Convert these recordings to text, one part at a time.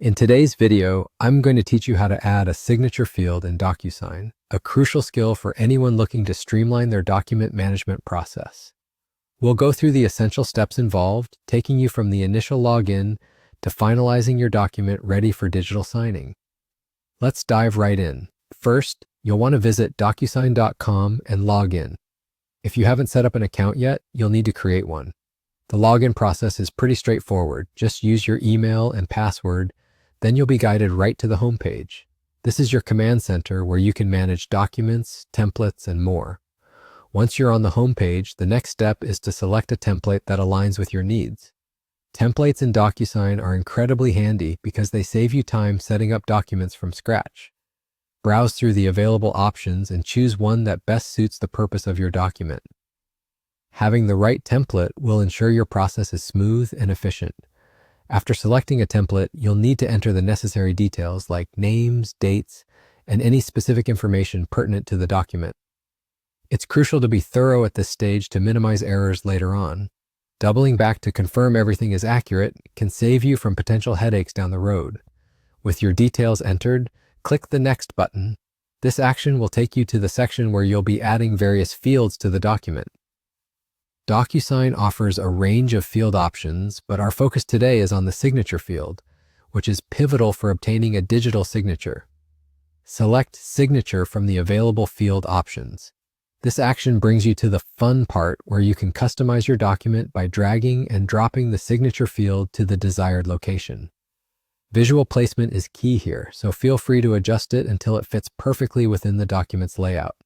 In today's video, I'm going to teach you how to add a signature field in DocuSign, a crucial skill for anyone looking to streamline their document management process. We'll go through the essential steps involved, taking you from the initial login to finalizing your document ready for digital signing. Let's dive right in. First, you'll want to visit DocuSign.com and log in. If you haven't set up an account yet, you'll need to create one. The login process is pretty straightforward. Just use your email and password. Then you'll be guided right to the home page. This is your command center where you can manage documents, templates, and more. Once you're on the home page, the next step is to select a template that aligns with your needs. Templates in DocuSign are incredibly handy because they save you time setting up documents from scratch. Browse through the available options and choose one that best suits the purpose of your document. Having the right template will ensure your process is smooth and efficient. After selecting a template, you'll need to enter the necessary details like names, dates, and any specific information pertinent to the document. It's crucial to be thorough at this stage to minimize errors later on. Doubling back to confirm everything is accurate can save you from potential headaches down the road. With your details entered, click the Next button. This action will take you to the section where you'll be adding various fields to the document. DocuSign offers a range of field options, but our focus today is on the signature field, which is pivotal for obtaining a digital signature. Select Signature from the available field options. This action brings you to the fun part where you can customize your document by dragging and dropping the signature field to the desired location. Visual placement is key here, so feel free to adjust it until it fits perfectly within the document's layout.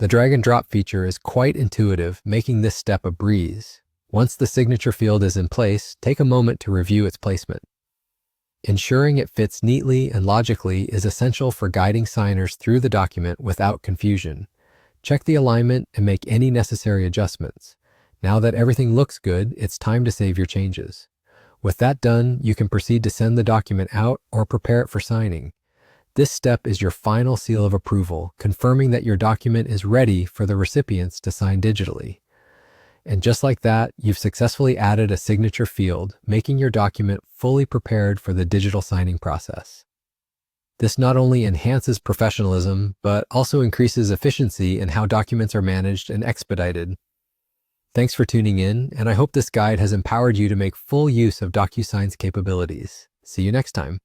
The drag and drop feature is quite intuitive, making this step a breeze. Once the signature field is in place, take a moment to review its placement. Ensuring it fits neatly and logically is essential for guiding signers through the document without confusion. Check the alignment and make any necessary adjustments. Now that everything looks good, it's time to save your changes. With that done, you can proceed to send the document out or prepare it for signing. This step is your final seal of approval, confirming that your document is ready for the recipients to sign digitally. And just like that, you've successfully added a signature field, making your document fully prepared for the digital signing process. This not only enhances professionalism, but also increases efficiency in how documents are managed and expedited. Thanks for tuning in, and I hope this guide has empowered you to make full use of DocuSign's capabilities. See you next time.